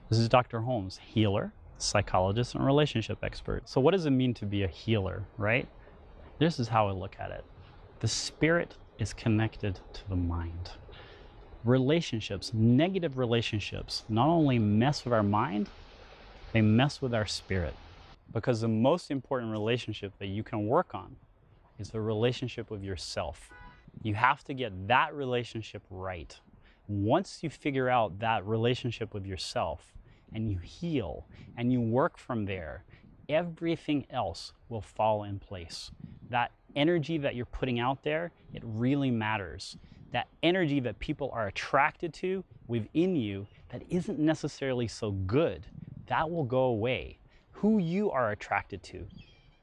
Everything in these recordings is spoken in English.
This is Dr. Holmes, healer, psychologist, and relationship expert. So what does it mean to be a healer, right? This is how I look at it. The spirit is connected to the mind. Relationships, negative relationships, not only mess with our mind, they mess with our spirit. Because the most important relationship that you can work on is the relationship with yourself. You have to get that relationship right. Once you figure out that relationship with yourself and you heal and you work from there, everything else will fall in place. That energy that you're putting out there, it really matters. That energy that people are attracted to within you that isn't necessarily so good, that will go away. Who you are attracted to,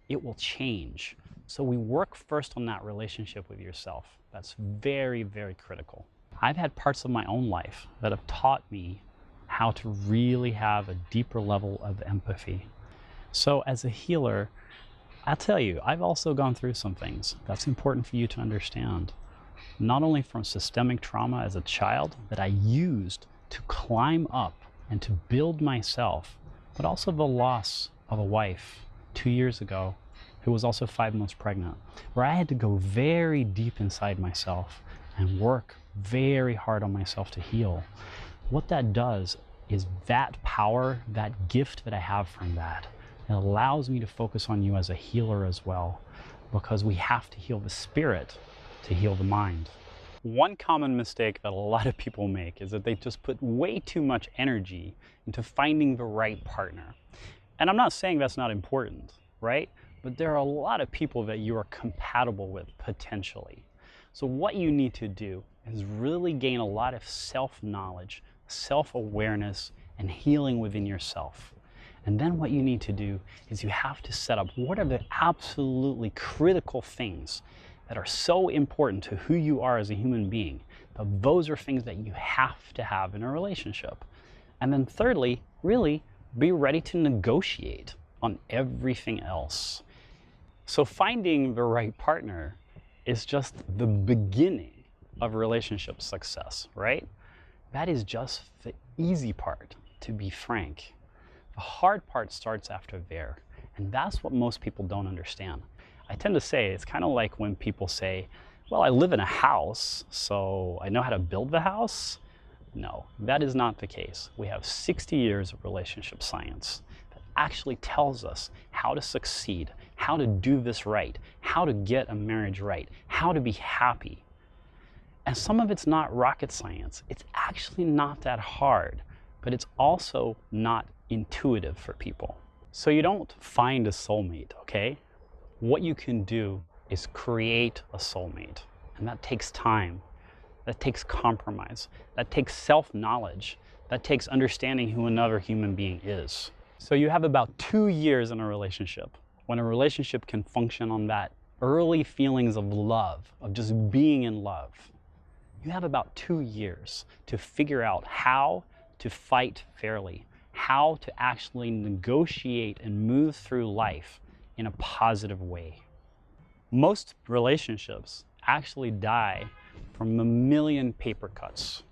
it will change. So we work first on that relationship with yourself. That's very, very critical. I've had parts of my own life that have taught me how to really have a deeper level of empathy. So as a healer, I'll tell you, I've also gone through some things that's important for you to understand. Not only from systemic trauma as a child that I used to climb up and to build myself, but also the loss of a wife 2 years ago who was also 5 months pregnant, where I had to go very deep inside myself and work very hard on myself to heal. What that does is that power, that gift that I have from that, it allows me to focus on you as a healer as well, because we have to heal the spirit to heal the mind. One common mistake that a lot of people make is that they just put way too much energy into finding the right partner. And I'm not saying that's not important, right? But there are a lot of people that you are compatible with potentially. So what you need to do is really gain a lot of self-knowledge, self-awareness, and healing within yourself. And then what you need to do is you have to set up what are the absolutely critical things that are so important to who you are as a human being. But those are things that you have to have in a relationship. And then thirdly, really be ready to negotiate on everything else. So finding the right partner is just the beginning of relationship success, right? That is just the easy part, to be frank. The hard part starts after there, and that's what most people don't understand. I tend to say it's kind of like when people say, well, I live in a house, so I know how to build the house. No, that is not the case. We have 60 years of relationship science that actually tells us how to succeed, how to do this right, how to get a marriage right, how to be happy. And some of it's not rocket science. It's actually not that hard, but it's also not intuitive for people. So you don't find a soulmate, okay? What you can do is create a soulmate, and that takes time. That takes compromise. That takes self-knowledge. That takes understanding who another human being is. So you have about 2 years in a relationship, when a relationship can function on that early feelings of love, of just being in love. You have about 2 years to figure out how to fight fairly, how to actually negotiate and move through life in a positive way. Most relationships actually die from a million paper cuts.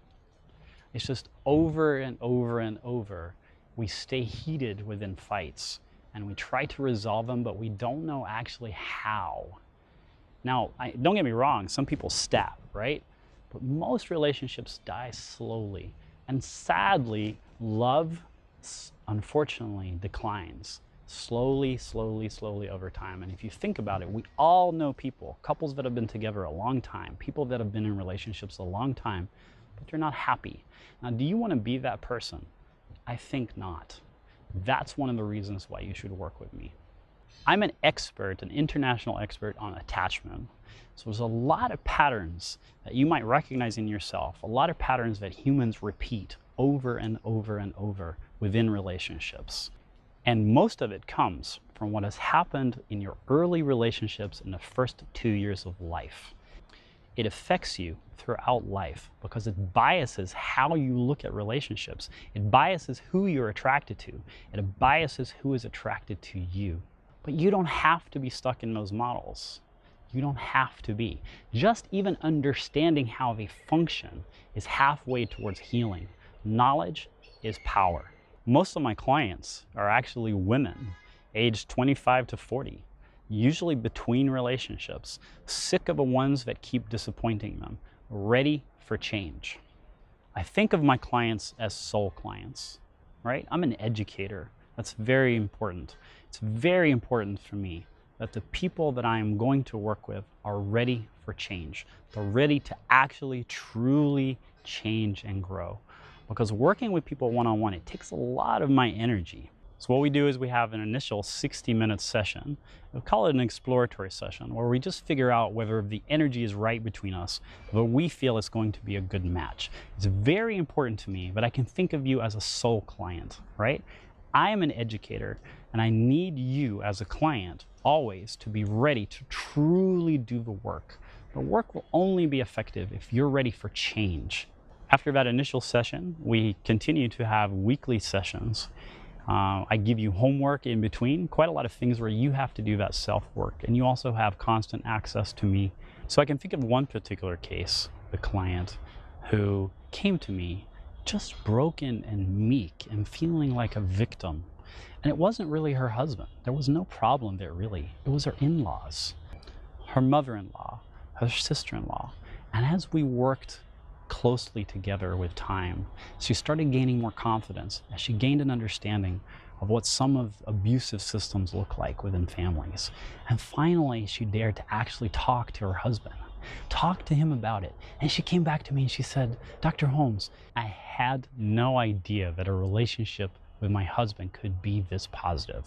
It's just over and over and over. We stay heated within fights and we try to resolve them, but we don't know actually how. Now, don't get me wrong, some people stab, right? But most relationships die slowly. And sadly, love, unfortunately, declines slowly, slowly, slowly over time. And if you think about it, we all know people, couples that have been together a long time, people that have been in relationships a long time, but they're not happy. Now, do you want to be that person? I think not. That's one of the reasons why you should work with me. I'm an expert, an international expert on attachment. So there's a lot of patterns that you might recognize in yourself, a lot of patterns that humans repeat over and over and over within relationships. And most of it comes from what has happened in your early relationships in the first 2 years of life. It affects you throughout life because it biases how you look at relationships. It biases who you're attracted to. It biases who is attracted to you. But you don't have to be stuck in those models. You don't have to be. Just even understanding how they function is halfway towards healing. Knowledge is power. Most of my clients are actually women, aged 25 to 40, usually between relationships, sick of the ones that keep disappointing them, ready for change. I think of my clients as soul clients, right? I'm an educator. That's very important. It's very important for me that the people that I am going to work with are ready for change. They're ready to actually, truly change and grow. Because working with people one-on-one, it takes a lot of my energy. So what we do is we have an initial 60-minute session. We call it an exploratory session, where we just figure out whether the energy is right between us, whether we feel it's going to be a good match. It's very important to me that I can think of you as a soul client, right? I am an educator, and I need you as a client always to be ready to truly do the work. The work will only be effective if you're ready for change. After that initial session, we continue to have weekly sessions. I give you homework in between, quite a lot of things where you have to do that self-work, and you also have constant access to me. So I can think of one particular case, the client who came to me just broken and meek and feeling like a victim. And it wasn't really her husband. There was no problem there, really. It was her in-laws, her mother-in-law, her sister-in-law. And as we worked closely together with time, she started gaining more confidence as she gained an understanding of what some of abusive systems look like within families. And finally, she dared to actually talk to her husband, talk to him about it. And she came back to me and she said, "Dr. Holmes, I had no idea that a relationship with my husband could be this positive."